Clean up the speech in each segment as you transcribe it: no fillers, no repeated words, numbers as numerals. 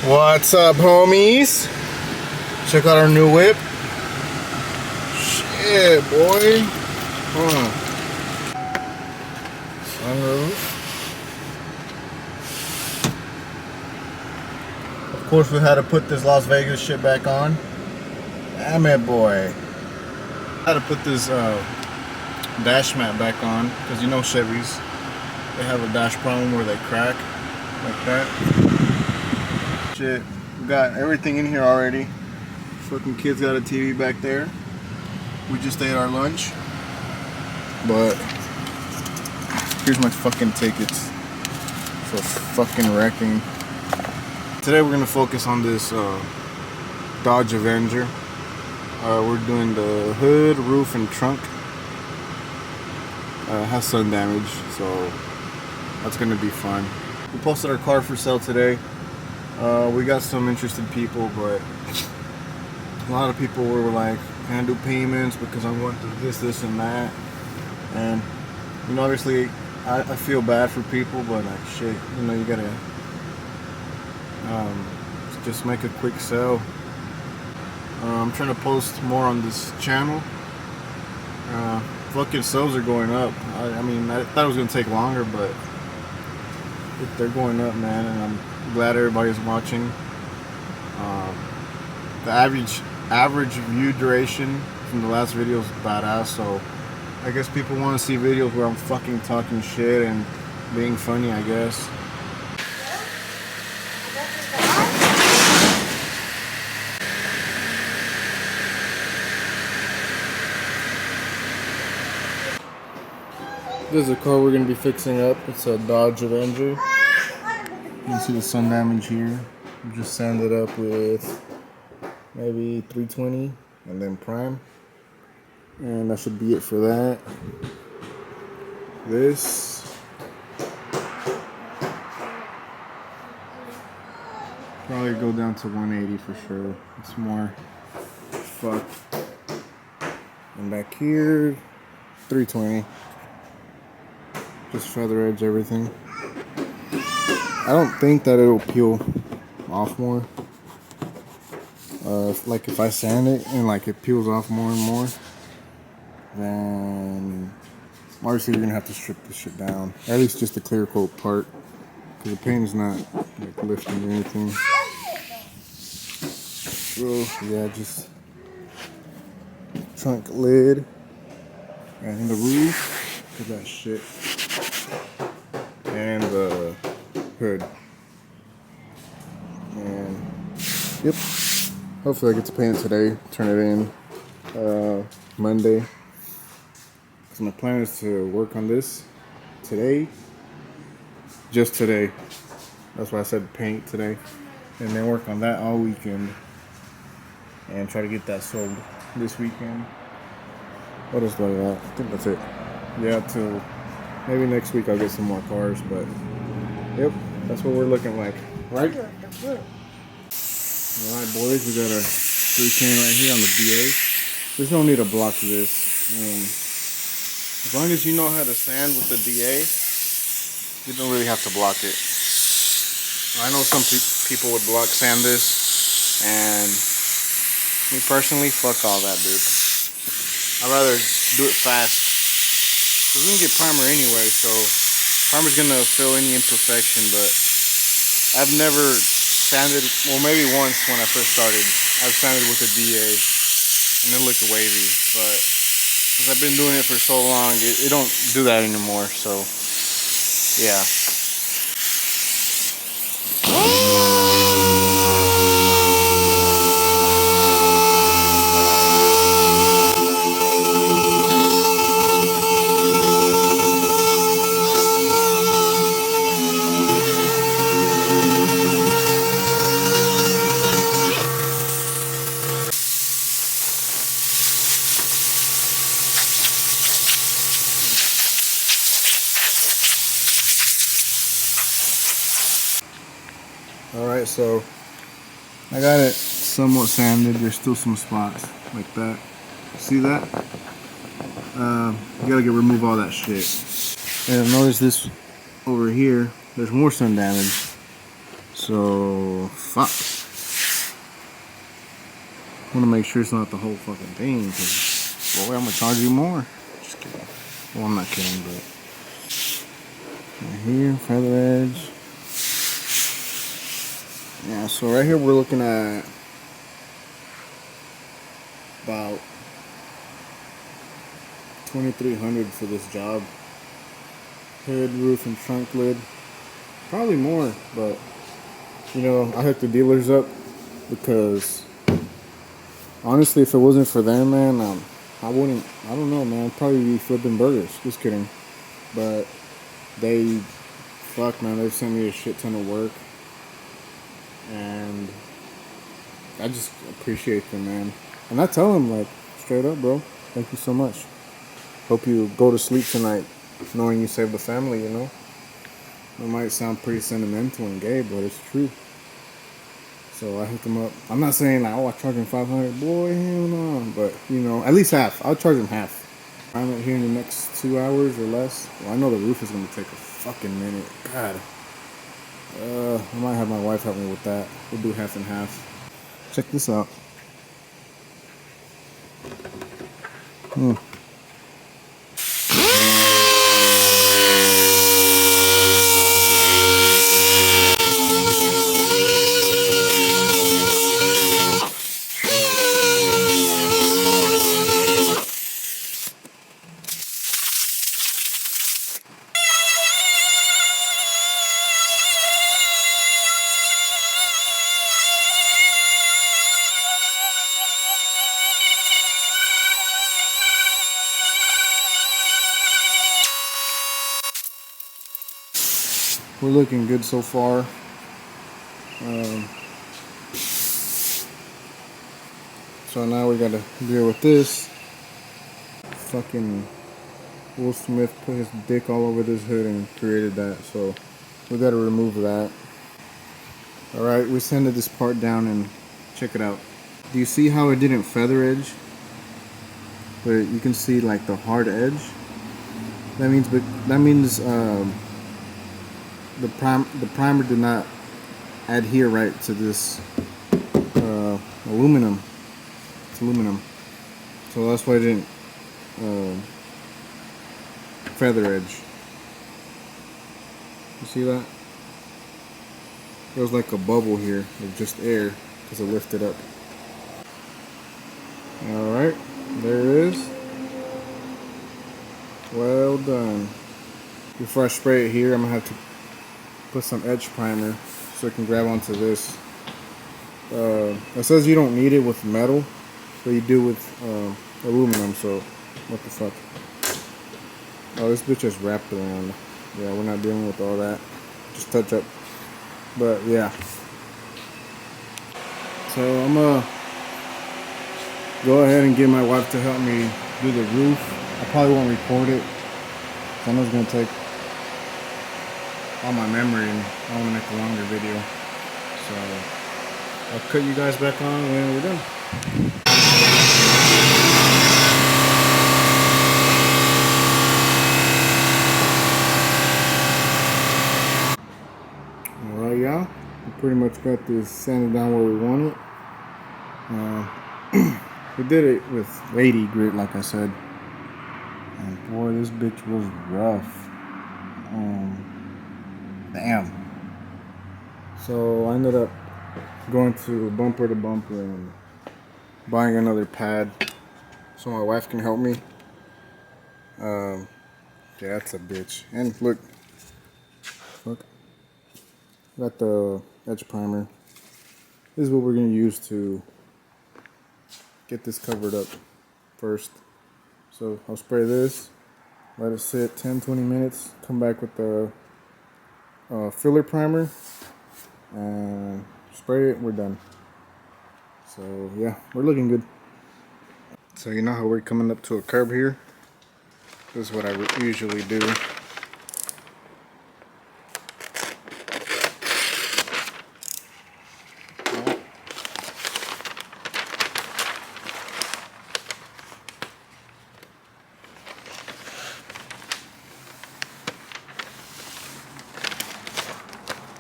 What's up, homies? Check out our new whip. Shit, boy. Hold on. Sunroof. Of course, we had to put this Las Vegas shit back on. Damn it, boy. I had to put this dash mat back on because you know Chevys, they have a dash problem where they crack like that. Shit, we got everything in here already. Fucking kids got a TV back there. We just ate our lunch. But here's my fucking tickets for fucking wrecking. Today we're gonna focus on this Dodge Avenger. We're doing the hood, roof, and trunk. It has sun damage, so that's gonna be fun. We posted our car for sale today. We got some interested people, but a lot of people were like, "Can I do payments because I'm going through this, and that?" And you know, obviously, I feel bad for people, but like, shit, you know, you gotta just make a quick sale. I'm trying to post more on this channel. Fucking sales are going up. I mean, I thought it was gonna take longer, but they're going up, man, and I'm glad everybody's watching. The average view duration from the last video is badass, so I guess people want to see videos where I'm fucking talking shit and being funny, I guess. This is a car we're going to be fixing up. It's a Dodge Avenger. You can see the sun damage here. We just sanded it up with maybe 320 and then prime. And that should be it for that. This probably go down to 180 for sure. It's more fuck. And back here, 320. Just feather edge everything. I don't think that it'll peel off more. Like if I sand it and like it peels off more and more, then obviously you're gonna have to strip this shit down. At least just the clear coat part, because the paint is not like lifting or anything. So yeah, just trunk lid and the roof. Look at that shit. And the hood. And yep. Hopefully I get to paint it today. Turn it in Monday. Because my plan is to work on this today. Just today. That's why I said paint today. And then work on that all weekend. And try to get that sold this weekend. What else do I got? I think that's it. Yeah, till maybe next week I'll get some more cars, but yep, that's what we're looking like, right? Alright, boys, we got a 310 right here on the DA. There's no need to block this. As long as you know how to sand with the DA, you don't really have to block it. I know some people would block sand this, and me personally, fuck all that, dude. I'd rather do it fast. We're gonna get primer anyway, so primer's gonna fill any imperfection, but I've never sanded, well, maybe once when I first started, I've sanded with a DA and it looked wavy, but because I've been doing it for so long, it don't do that anymore, so yeah. Alright, so I got it somewhat sanded. There's still some spots like that. See that? You gotta remove all that shit. And notice this over here, there's more sun damage. So, fuck. I wanna make sure it's not the whole fucking thing, cause, boy, I'm gonna charge you more. Just kidding. Well, I'm not kidding, but. Right here, feather edge. Yeah, so right here we're looking at about 2,300 for this job. Hood, roof, and trunk lid. Probably more, but you know, I hooked the dealers up because honestly, if it wasn't for them, man, I wouldn't. I don't know, man. I'd probably be flipping burgers. Just kidding. But they, fuck, man, they've sent me a shit ton of work, and I just appreciate them, man. And I tell them, like, straight up, bro, thank you so much. Hope you go to sleep tonight knowing you saved the family, you know? It might sound pretty sentimental and gay, but it's true. So I hooked them up. I'm not saying, like, oh, I charge them 500. Boy, hell no. But, you know, at least half. I'll charge them half. I'm out here in the next 2 hours or less. Well, I know the roof is going to take a fucking minute. God. I might have my wife help me with that. We'll do half and half. Check this out. We're looking good so far. So now we gotta deal with this. Fucking Will Smith put his dick all over this hood and created that, so we gotta remove that. Alright, we sanded this part down and check it out. Do you see how it didn't feather edge? But you can see like the hard edge. That means the primer did not adhere right to this aluminum. It's aluminum, so that's why it didn't feather edge. You see that? There was like a bubble here of just air because it lifted up. All right, there it is. Well done. Before I spray it here, I'm gonna have to put some edge primer so it can grab onto this. It says you don't need it with metal, but you do with aluminum, so what the fuck. Oh, this bitch is wrapped around. Yeah, we're not dealing with all that. Just touch up. But yeah. So I'm gonna go ahead and get my wife to help me do the roof. I probably won't record it. I know it's gonna take all my memory and I want to make a longer video. So I'll cut you guys back on when we're done. Alright, y'all. We pretty much got this sanded down where we want it. We did it with 80 grit, like I said. And boy, this bitch was rough. Damn. So I ended up going to bumper and buying another pad so my wife can help me. Yeah, that's a bitch. And look, got the edge primer. This is what we're gonna use to get this covered up first. So I'll spray this, let it sit 10-20 minutes, come back with the filler primer and spray it, we're done. So yeah, we're looking good. So you know how we're coming up to a curb here? This is what I usually do.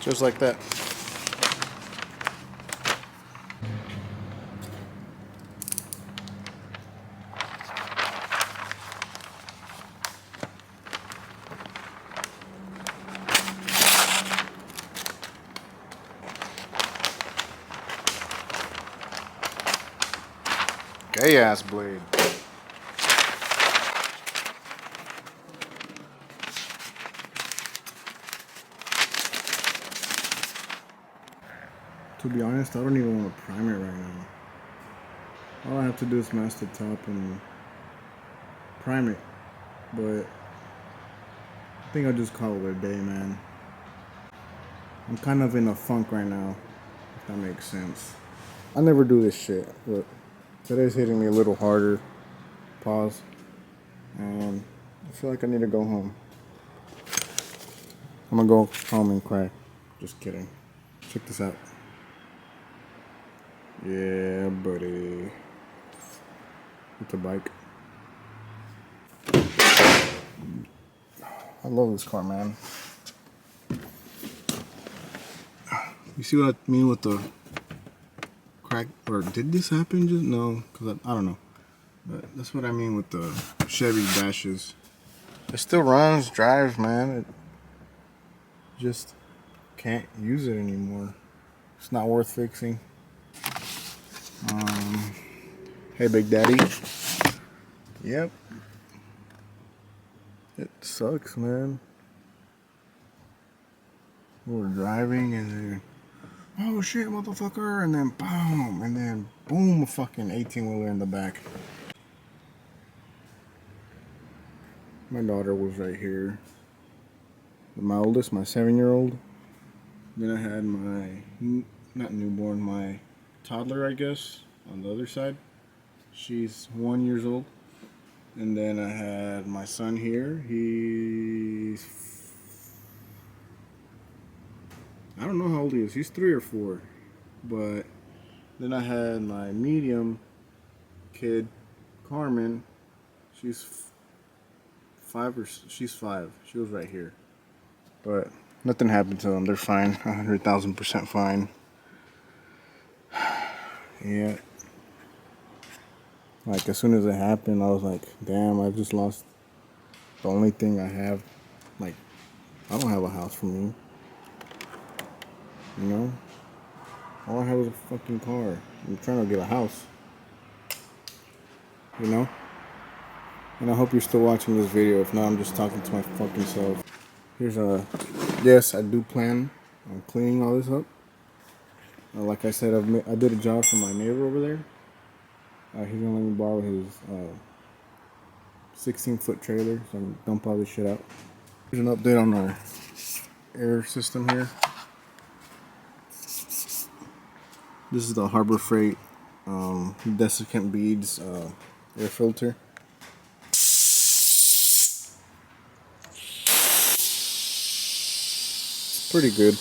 Just like that. Gay ass blade. To be honest, I don't even want to prime it right now. All I have to do is mask the top and prime it. But I think I'll just call it a day, man. I'm kind of in a funk right now, if that makes sense. I never do this shit, but today's hitting me a little harder. Pause. And I feel like I need to go home. I'm gonna go home and cry. Just kidding. Check this out. Yeah, buddy. With the bike. I love this car, man. You see what I mean with the crack? Or did this happen? Just no, because I don't know. But that's what I mean with the Chevy dashes. It still runs, drives, man. It just can't use it anymore. It's not worth fixing. Hey, Big Daddy. Yep. It sucks, man. We're driving and then, oh shit, motherfucker, and then boom, and then boom, a fucking 18-wheeler in the back. My daughter was right here. My oldest, my 7-year-old. Then I had my, not newborn, my toddler, I guess, on the other side. She's 1 year old. And then I had my son here. He's, I don't know how old he is. He's 3 or 4. But then I had my medium kid, Carmen. She's 5. She's 5. She was right here. But nothing happened to them. They're fine. 100,000% fine. Yeah. Like, as soon as it happened, I was like, damn, I just lost the only thing I have. Like, I don't have a house for me. You know? All I have is a fucking car. I'm trying to get a house. You know? And I hope you're still watching this video. If not, I'm just talking to my fucking self. Here's a... Yes, I do plan on cleaning all this up. Like I said, I did a job for my neighbor over there. He's gonna let me borrow his 16-foot trailer so I can dump all this shit out. Here's an update on our air system here. This is the Harbor Freight desiccant beads air filter. It's pretty good.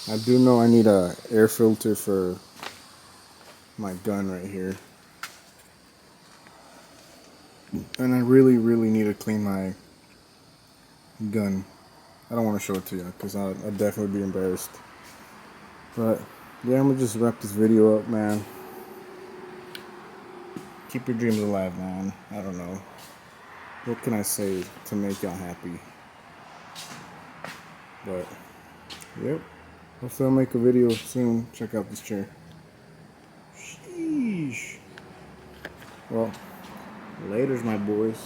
I do know I need a air filter for my gun right here. And I really, really need to clean my gun. I don't want to show it to you because I'd definitely be embarrassed. But yeah, I'm gonna just wrap this video up, man. Keep your dreams alive, man. I don't know. What can I say to make y'all happy? But yep. Hopefully I'll make a video soon. Check out this chair. Sheesh. Well, laters, my boys.